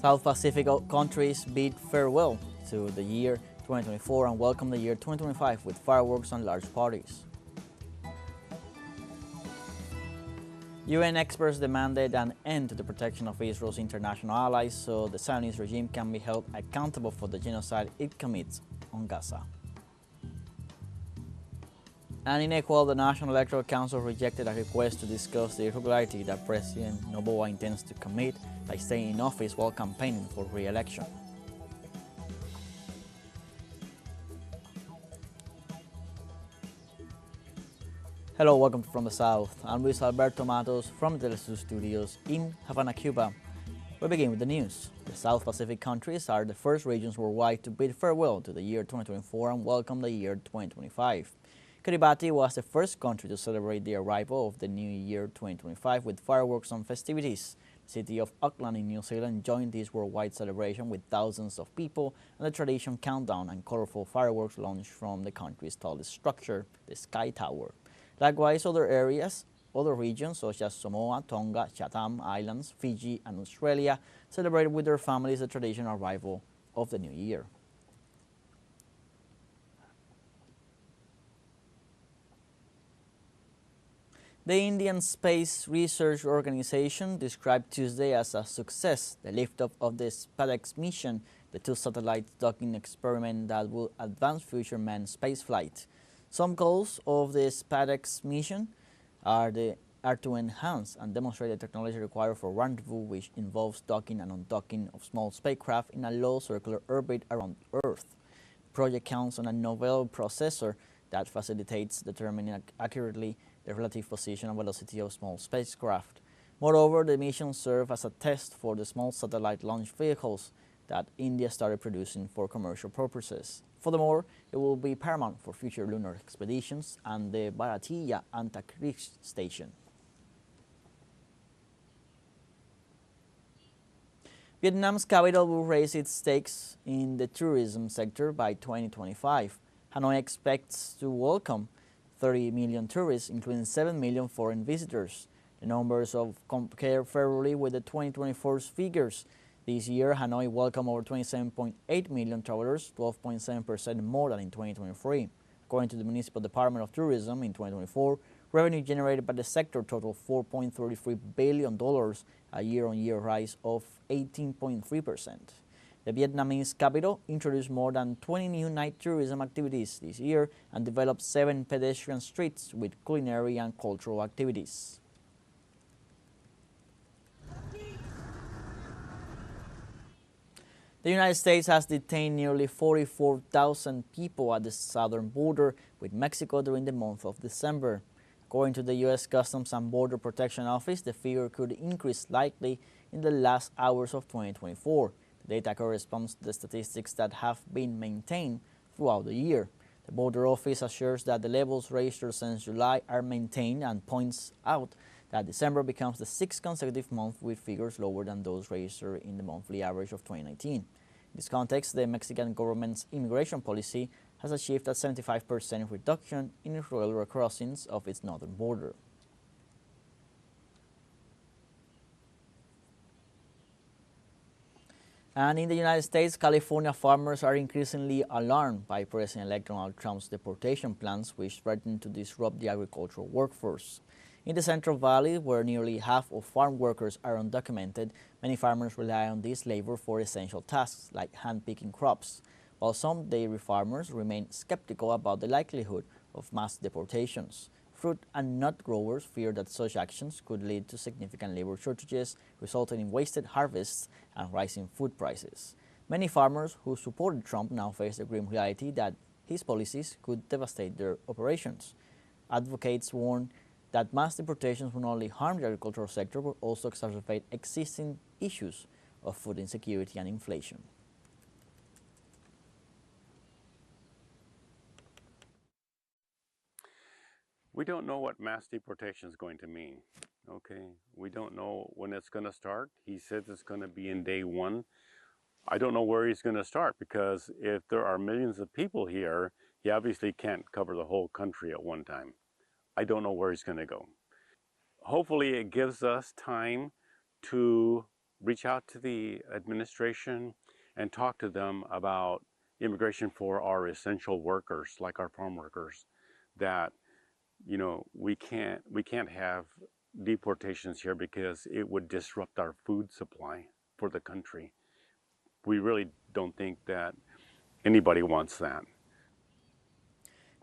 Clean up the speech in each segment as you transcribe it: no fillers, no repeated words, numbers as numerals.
South Pacific countries bid farewell to the year 2024 and welcome the year 2025 with fireworks and large parties. UN experts demanded an end to the protection of Israel's international allies so the Zionist regime can be held accountable for the genocide it commits on Gaza. And in Ecuador, the National Electoral Council rejected a request to discuss the irregularity that President Noboa intends to commit by staying in office while campaigning for re-election. Hello, welcome from the South. I'm Luis Alberto Matos from the teleSUR studios in Havana, Cuba. We begin with the news. The South Pacific countries are the first regions worldwide to bid farewell to the year 2024 and welcome the year 2025. Kiribati was the first country to celebrate the arrival of the new year 2025 with fireworks and festivities. The city of Auckland in New Zealand joined this worldwide celebration with thousands of people and the traditional countdown and colorful fireworks launched from the country's tallest structure, the Sky Tower. Likewise, other regions such as Samoa, Tonga, Chatham Islands, Fiji, and Australia celebrated with their families the traditional arrival of the new year. The Indian Space Research Organization described Tuesday as a success the liftoff of the FTS mission, the two satellites docking experiment that will advance future manned spaceflight. Some goals of the FTS mission are to enhance and demonstrate the technology required for rendezvous, which involves docking and undocking of small spacecraft in a low circular orbit around Earth. The project counts on a novel processor that facilitates determining accurately the relative position and velocity of small spacecraft. Moreover, the mission served as a test for the small satellite launch vehicles that India started producing for commercial purposes. Furthermore, it will be paramount for future lunar expeditions and the Bharatiya Antarctic Station. Vietnam's capital will raise its stakes in the tourism sector by 2025. Hanoi expects to welcome 30 million tourists, including 7 million foreign visitors. The numbers compare favorably with the 2024 figures. This year, Hanoi welcomed over 27.8 million travelers, 12.7% more than in 2023. According to the Municipal Department of Tourism, in 2024, revenue generated by the sector totaled $4.33 billion, a year-on-year rise of 18.3%. The Vietnamese capital introduced more than 20 new night tourism activities this year and developed 7 pedestrian streets with culinary and cultural activities. The United States has detained nearly 44,000 people at the southern border with Mexico during the month of December. According to the U.S. Customs and Border Protection Office, the figure could increase slightly in the last hours of 2024. The data corresponds to the statistics that have been maintained throughout the year. The Border Office assures that the levels registered since July are maintained and points out that December becomes the 6th consecutive month with figures lower than those registered in the monthly average of 2019. In this context, the Mexican government's immigration policy has achieved a 75% reduction in irregular crossings of its northern border. And in the United States, California farmers are increasingly alarmed by President-elect Donald Trump's deportation plans, which threaten to disrupt the agricultural workforce. In the Central Valley, where nearly half of farm workers are undocumented, many farmers rely on this labor for essential tasks like hand-picking crops, while some dairy farmers remain skeptical about the likelihood of mass deportations. Fruit and nut growers fear that such actions could lead to significant labor shortages, resulting in wasted harvests and rising food prices. Many farmers who supported Trump now face the grim reality that his policies could devastate their operations. Advocates warn that mass deportations will not only harm the agricultural sector but also exacerbate existing issues of food insecurity and inflation. We don't know what mass deportation is going to mean, okay? We don't know when it's going to start. He says it's going to be in day one. I don't know where he's going to start because if there are millions of people here, he obviously can't cover the whole country at one time. I don't know where he's going to go. Hopefully it gives us time to reach out to the administration and talk to them about immigration for our essential workers, like our farm workers, that we can't have deportations here because it would disrupt our food supply for the country. We really don't think that anybody wants that.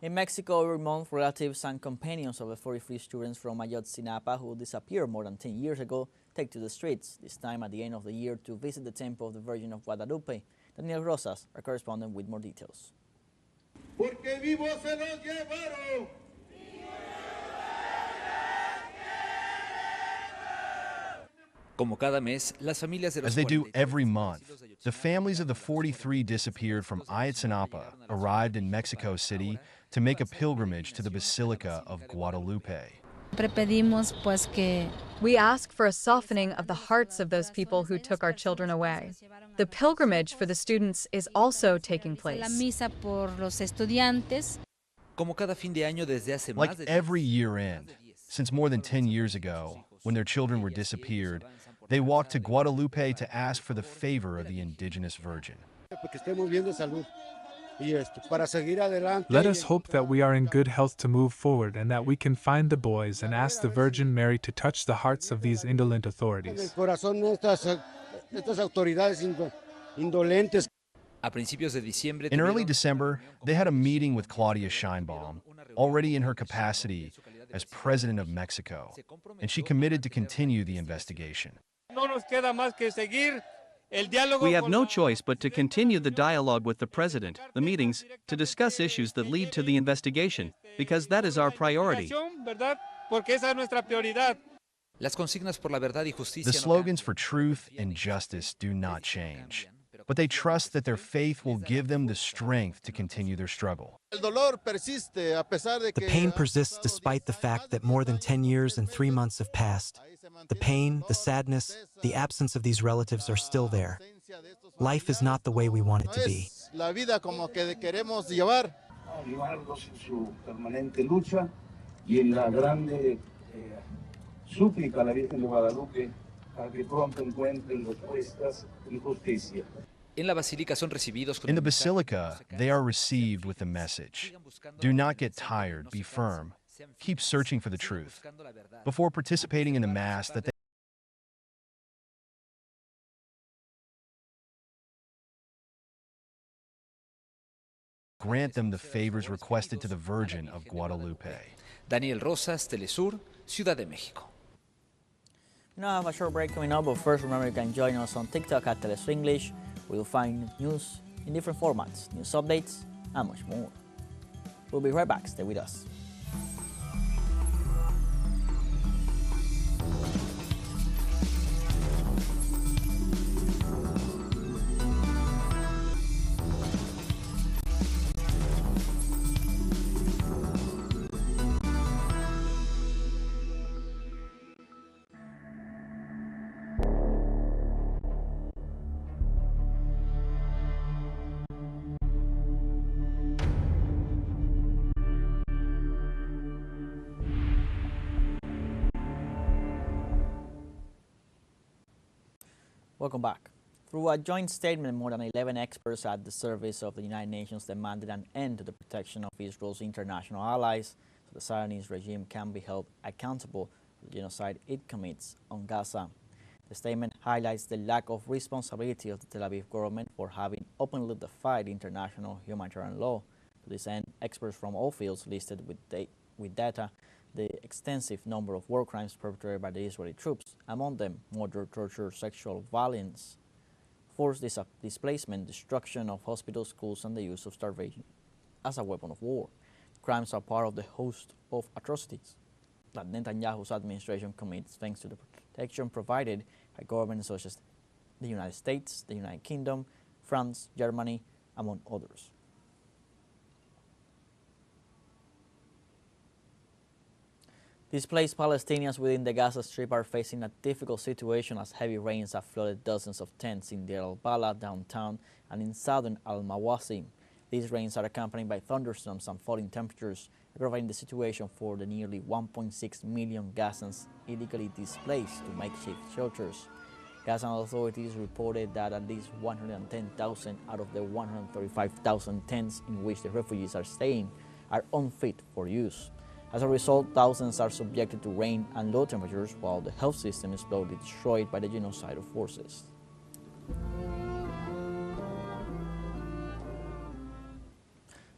In Mexico, every month, relatives and companions of the 43 students from Ayotzinapa who disappeared more than 10 years ago take to the streets, this time at the end of the year, to visit the Temple of the Virgin of Guadalupe. Daniel Rosas, our correspondent, with more details. Porque vivos se los llevaron. As they do every month, the families of the 43 disappeared from Ayotzinapa arrived in Mexico City to make a pilgrimage to the Basilica of Guadalupe. We ask for a softening of the hearts of those people who took our children away. The pilgrimage for the students is also taking place. Like every year-end, since more than 10 years ago, when their children were disappeared, they walked to Guadalupe to ask for the favor of the indigenous Virgin. Let us hope that we are in good health to move forward and that we can find the boys and ask the Virgin Mary to touch the hearts of these indolent authorities. In early December, they had a meeting with Claudia Sheinbaum, already in her capacity as President of Mexico, and she committed to continue the investigation. We have no choice but to continue the dialogue with the President, the meetings, to discuss issues that lead to the investigation, because that is our priority. The slogans for truth and justice do not change, but they trust that their faith will give them the strength to continue their struggle. The pain persists despite the fact that more than 10 years and 3 months have passed. The pain, the sadness, the absence of these relatives are still there. Life is not the way we want it to be. In the Basilica, they are received with the message: do not get tired, be firm, keep searching for the truth. Before participating in the Mass that they grant them the favors requested to the Virgin of Guadalupe. Daniel Rosas, TeleSUR, Ciudad de México. We now have a short break coming up, but first remember you can join us on TikTok at teleSUR English. We'll find news in different formats, news updates, and much more. We'll be right back. Stay with us. Welcome back. Through a joint statement, more than 11 experts at the service of the United Nations demanded an end to the protection of Israel's international allies so the Zionist regime can be held accountable for the genocide it commits on Gaza. The statement highlights the lack of responsibility of the Tel Aviv government for having openly defied international humanitarian law. To this end, experts from all fields listed with data the extensive number of war crimes perpetrated by the Israeli troops, among them murder, torture, sexual violence, forced displacement, destruction of hospitals, schools, and the use of starvation as a weapon of war. Crimes are part of the host of atrocities that Netanyahu's administration commits thanks to the protection provided by governments such as the United States, the United Kingdom, France, Germany, among others. Displaced Palestinians within the Gaza Strip are facing a difficult situation as heavy rains have flooded dozens of tents in Deir al-Bala downtown and in southern Al-Mawasi. These rains are accompanied by thunderstorms and falling temperatures, aggravating the situation for the nearly 1.6 million Gazans illegally displaced to makeshift shelters. Gazan authorities reported that at least 110,000 out of the 135,000 tents in which the refugees are staying are unfit for use. As a result, thousands are subjected to rain and low temperatures, while the health system is slowly destroyed by the genocidal forces.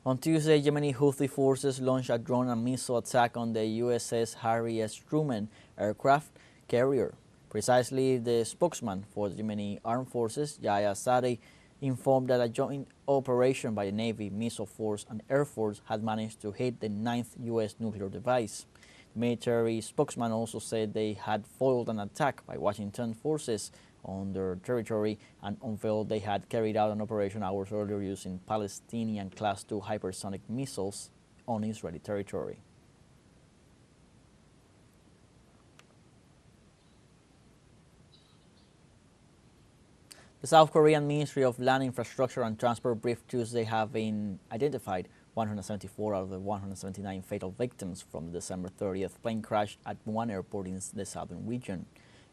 On Tuesday, Yemeni Houthi forces launched a drone and missile attack on the USS Harry S. Truman aircraft carrier. Precisely, the spokesman for the Yemeni Armed Forces, Yahya Sari, informed that a joint operation by the Navy, Missile Force, and Air Force had managed to hit the 9th U.S. nuclear device. The military spokesman also said they had foiled an attack by Washington forces on their territory and unveiled they had carried out an operation hours earlier using Palestinian Class II hypersonic missiles on Israeli territory. The South Korean Ministry of Land Infrastructure and Transport briefed Tuesday having identified 174 out of the 179 fatal victims from the December 30th plane crash at one airport in the southern region.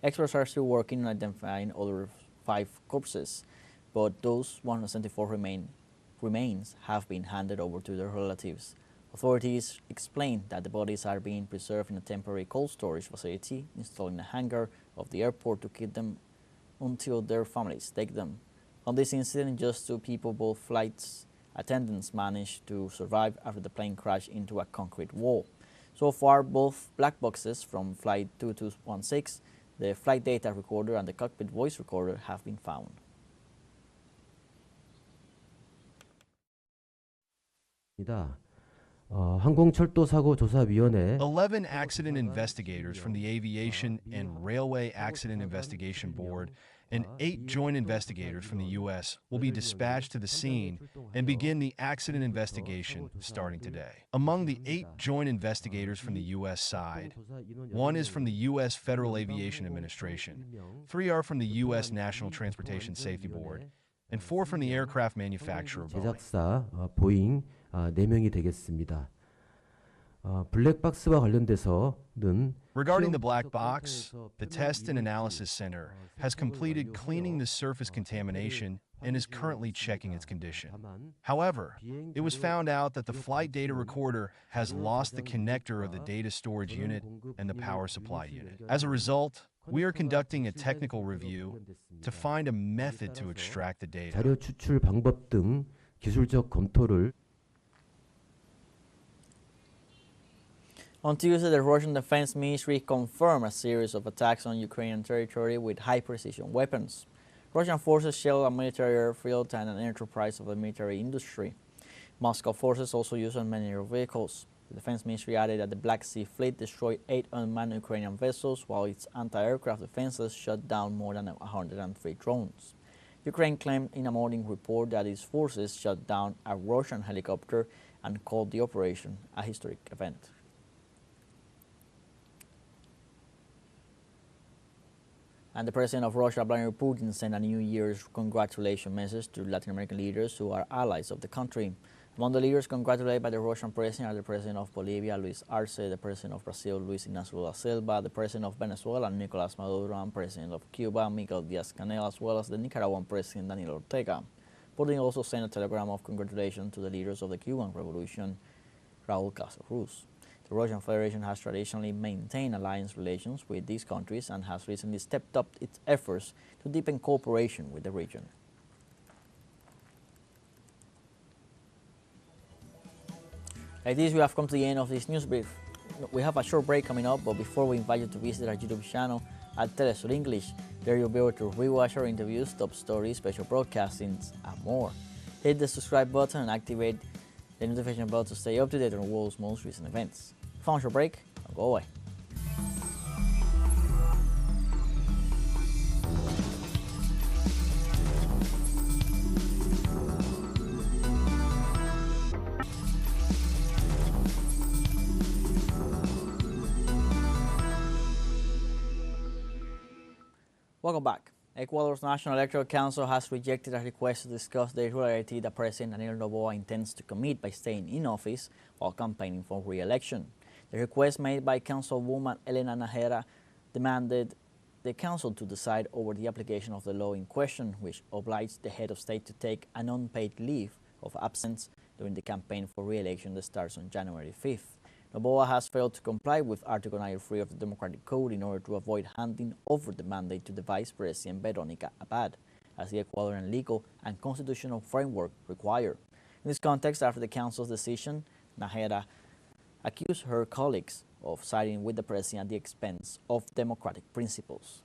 Experts are still working on identifying other 5 corpses, but those 174 remains have been handed over to their relatives. Authorities explained that the bodies are being preserved in a temporary cold storage facility installed in a hangar of the airport to keep them until their families take them. On this incident, just 2 people, both flight attendants, managed to survive after the plane crashed into a concrete wall. So far, both black boxes from Flight 2216, the flight data recorder and the cockpit voice recorder have been found. 항공철도사고조사위원회 11 accident investigators from the Aviation and Railway Accident Investigation Board and 8 joint investigators from the U.S. will be dispatched to the scene and begin the accident investigation starting today. Among the 8 joint investigators from the U.S. side, 1 is from the U.S. Federal Aviation Administration, 3 are from the U.S. National Transportation Safety Board, and 4 from the aircraft manufacturer Boeing. 제작사 보잉 4명이 되겠습니다. 블랙박스와 관련돼서는 Regarding the black box, the Test and Analysis Center has completed cleaning the surface contamination and is currently checking its condition. However, it was found out that the flight data recorder has lost the connector of the data storage unit and the power supply unit. As a result, we are conducting a technical review to find a method to extract the data. 자료 추출 방법 등 기술적 검토를 On Tuesday, the Russian Defense Ministry confirmed a series of attacks on Ukrainian territory with high-precision weapons. Russian forces shelled a military airfield and an enterprise of the military industry. Moscow forces also used unmanned air vehicles. The Defense Ministry added that the Black Sea Fleet destroyed 8 unmanned Ukrainian vessels, while its anti-aircraft defenses shot down more than 103 drones. Ukraine claimed in a morning report that its forces shot down a Russian helicopter and called the operation a historic event. And the President of Russia, Vladimir Putin, sent a New Year's congratulation message to Latin American leaders who are allies of the country. Among the leaders congratulated by the Russian President are the President of Bolivia, Luis Arce, the President of Brazil, Luis Ignacio Lula da Silva, the President of Venezuela, Nicolás Maduro, and President of Cuba, Miguel Díaz-Canel, as well as the Nicaraguan President, Daniel Ortega. Putin also sent a telegram of congratulations to the leaders of the Cuban Revolution, Raúl Castro Ruz. The Russian Federation has traditionally maintained alliance relations with these countries and has recently stepped up its efforts to deepen cooperation with the region. Like this, we have come to the end of this news brief. We have a short break coming up, but before we invite you to visit our YouTube channel at teleSUR English, there you'll be able to rewatch our interviews, top stories, special broadcastings, and more. Hit the subscribe button and activate the notification bell to stay up to date on the world's most recent events. Found your break, don't go away. Welcome back. Ecuador's National Electoral Council has rejected a request to discuss the irregularity that President Daniel Noboa intends to commit by staying in office while campaigning for re-election. The request made by Councilwoman Elena Najera demanded the Council to decide over the application of the law in question, which obliged the head of state to take an unpaid leave of absence during the campaign for re-election that starts on January 5th. Noboa has failed to comply with Article 93 of the Democratic Code in order to avoid handing over the mandate to the Vice President Veronica Abad, as the Ecuadorian legal and constitutional framework require. In this context, after the Council's decision, Najera accused her colleagues of siding with the President at the expense of democratic principles.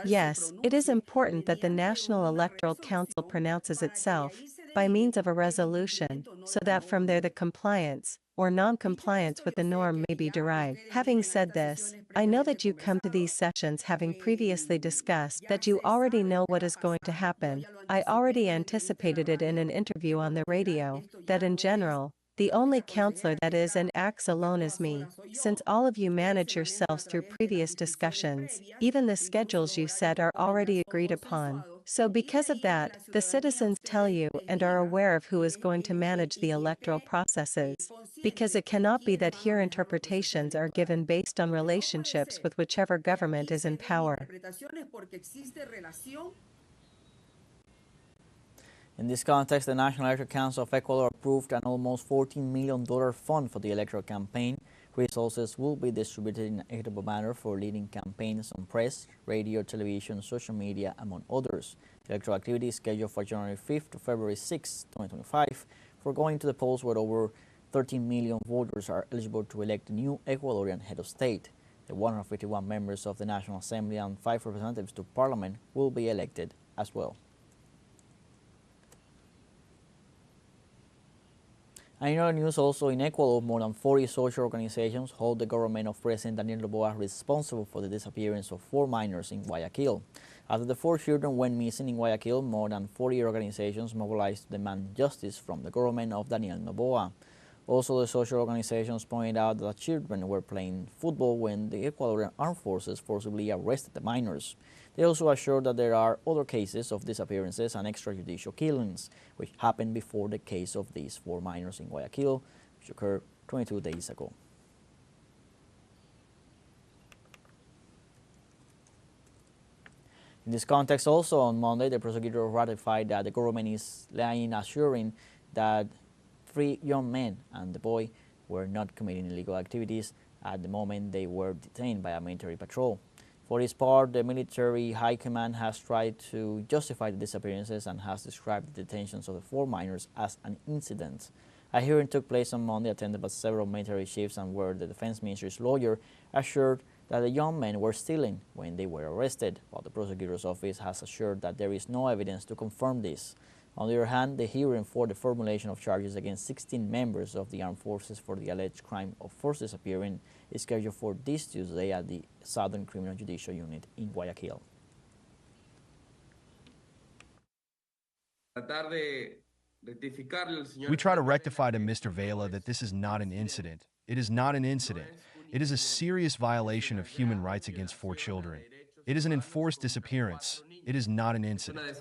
Yes, it is important that the National Electoral Council pronounces itself by means of a resolution, so that from there the compliance or non-compliance with the norm may be derived. Having said this, I know that you come to these sessions having previously discussed that you already know what is going to happen. I already anticipated it in an interview on the radio, that in general, the only counselor that is and acts alone is me, since all of you manage yourselves through previous discussions, even the schedules you set are already agreed upon. So because of that, the citizens tell you and are aware of who is going to manage the electoral processes, because it cannot be that here interpretations are given based on relationships with whichever government is in power. In this context, the National Electoral Council of Ecuador approved an almost $14 million fund for the electoral campaign. Resources will be distributed in an equitable manner for leading campaigns on press, radio, television, social media, among others. The electoral activity is scheduled for January 5th to February 6, 2025, for going to the polls where over 13 million voters are eligible to elect a new Ecuadorian head of state. The 151 members of the National Assembly and 5 representatives to Parliament will be elected as well. And in other news, also in Ecuador, more than 40 social organizations hold the government of President Daniel Noboa responsible for the disappearance of 4 minors in Guayaquil. After the 4 children went missing in Guayaquil, more than 40 organizations mobilized to demand justice from the government of Daniel Noboa. Also, the social organizations pointed out that the children were playing football when the Ecuadorian armed forces forcibly arrested the minors. They also assured that there are other cases of disappearances and extrajudicial killings, which happened before the case of these 4 minors in Guayaquil, which occurred 22 days ago. In this context, also on Monday, the prosecutor ratified that the government is lying, assuring that 3 young men and the boy were not committing illegal activities at the moment they were detained by a military patrol. For its part, the military high command has tried to justify the disappearances and has described the detentions of the 4 minors as an incident. A hearing took place on Monday, attended by several military chiefs, and where the defense minister's lawyer assured that the young men were stealing when they were arrested, while the prosecutor's office has assured that there is no evidence to confirm this. On the other hand, the hearing for the formulation of charges against 16 members of the armed forces for the alleged crime of forced disappearing is scheduled for this Tuesday at the Southern Criminal Judicial Unit in Guayaquil. We try to rectify to Mr. Vela that this is not an incident. It is not an incident. It is a serious violation of human rights against 4 children. It is an enforced disappearance. It is not an incident.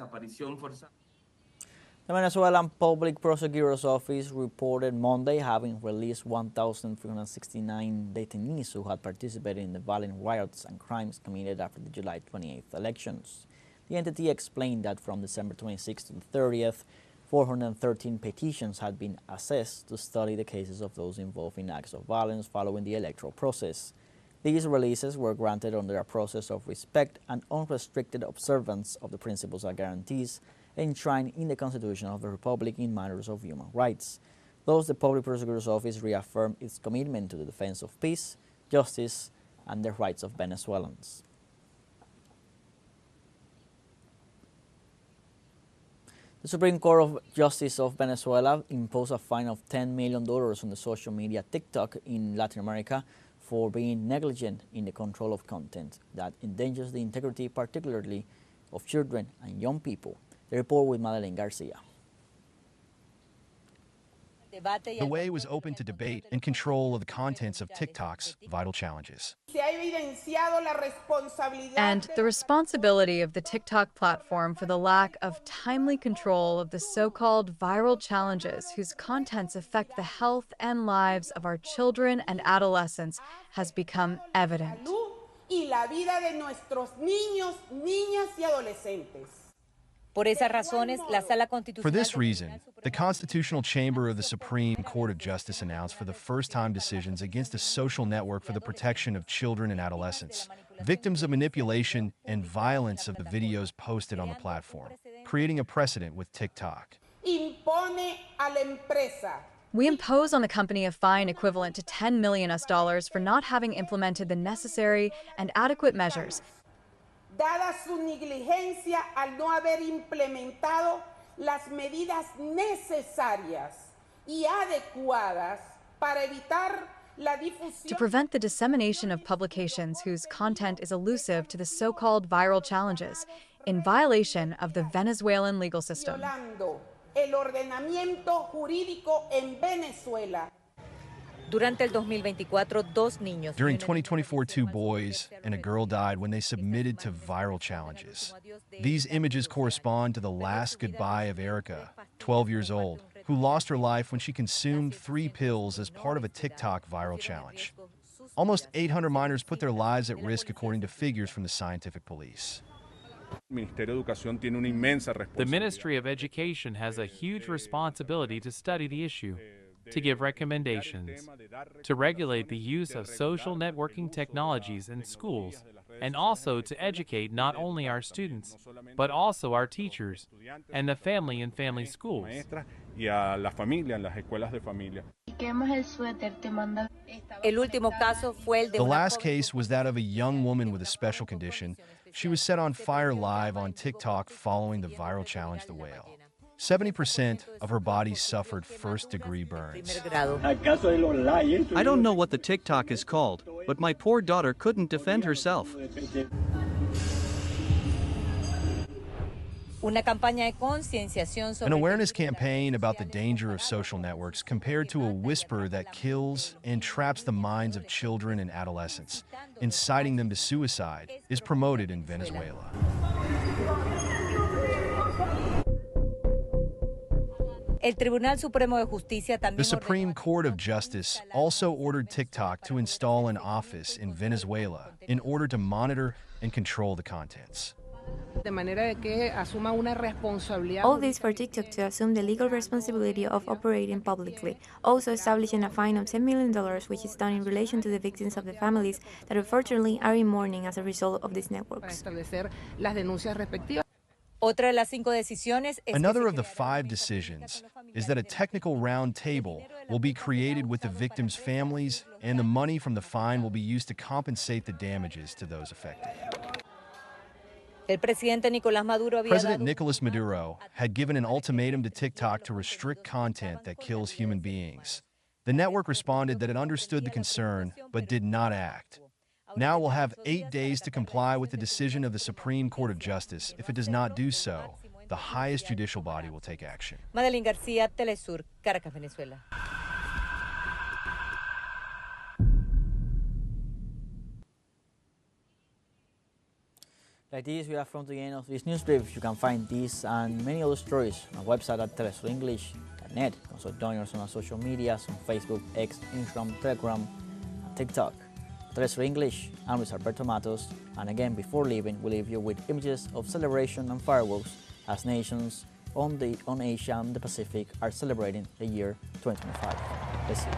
The Venezuelan Public Prosecutor's Office reported Monday having released 1,369 detainees who had participated in the violent riots and crimes committed after the July 28th elections. The entity explained that from December 26th to the 30th, 413 petitions had been assessed to study the cases of those involved in acts of violence following the electoral process. These releases were granted under a process of respect and unrestricted observance of the principles and guarantees enshrined in the Constitution of the Republic in matters of human rights. Thus, the Public Prosecutor's Office reaffirmed its commitment to the defense of peace, justice, and the rights of Venezuelans. The Supreme Court of Justice of Venezuela imposed a fine of $10 million on the social media TikTok in Latin America for being negligent in the control of content that endangers the integrity, particularly of children and young people. The report with Madeleine Garcia. The way was open to debate and control of the contents of TikTok's vital challenges. And the responsibility of the TikTok platform for the lack of timely control of the so-called viral challenges whose contents affect the health and lives of our children and adolescents has become evident. For this reason, the Constitutional Chamber of the Supreme Court of Justice announced for the first time decisions against a social network for the protection of children and adolescents, victims of manipulation and violence of the videos posted on the platform, creating a precedent with TikTok. We impose on the company a fine equivalent to $10 million for not having implemented the necessary and adequate measures. Dada su negligencia al no haber implementado las medidas necesarias y adecuadas para evitar la difusión. To prevent the dissemination of publications whose content is elusive to the so-called viral challenges, in violation of the Venezuelan legal system. Violando el ordenamiento jurídico en Venezuela. During 2024, 2 boys and a girl died when they submitted to viral challenges. These images correspond to the last goodbye of Erica, 12 years old, who lost her life when she consumed 3 pills as part of a TikTok viral challenge. Almost 800 minors put their lives at risk according to figures from the scientific police. The Ministry of Education has a huge responsibility to study the issue, to give recommendations, to regulate the use of social networking technologies in schools, and also to educate not only our students, but also our teachers and the family in family schools. The last case was that of a young woman with a special condition. She was set on fire live on TikTok following the viral challenge The Whale. 70% of her body suffered first-degree burns. I don't know what the TikTok is called, but my poor daughter couldn't defend herself. An awareness campaign about the danger of social networks compared to a whisper that kills and traps the minds of children and adolescents, inciting them to suicide, is promoted in Venezuela. The Supreme Court of Justice also ordered TikTok to install an office in Venezuela in order to monitor and control the contents. All this for TikTok to assume the legal responsibility of operating publicly, also establishing a fine of $10 million, which is done in relation to the victims of the families that unfortunately are in mourning as a result of these networks. Another of the 5 decisions is that a technical round table will be created with the victims' families, and the money from the fine will be used to compensate the damages to those affected. President Nicolas Maduro had given an ultimatum to TikTok to restrict content that kills human beings. The network responded that it understood the concern but did not act. Now we'll have 8 days to comply with the decision of the Supreme Court of Justice. If it does not do so, the highest judicial body will take action. Madeline Garcia, teleSUR, Caracas, Venezuela. Like this, we have come to the end of this news brief. You can find these and many other stories on our website at telesurenglish.net. Also join us on our social medias on Facebook, X, Instagram, Telegram, and TikTok. TeleSUR English, I'm Luis Alberto Matos, and again, before leaving, we leave you with images of celebration and fireworks as nations on Asia and the Pacific are celebrating the year 2025. Let's see.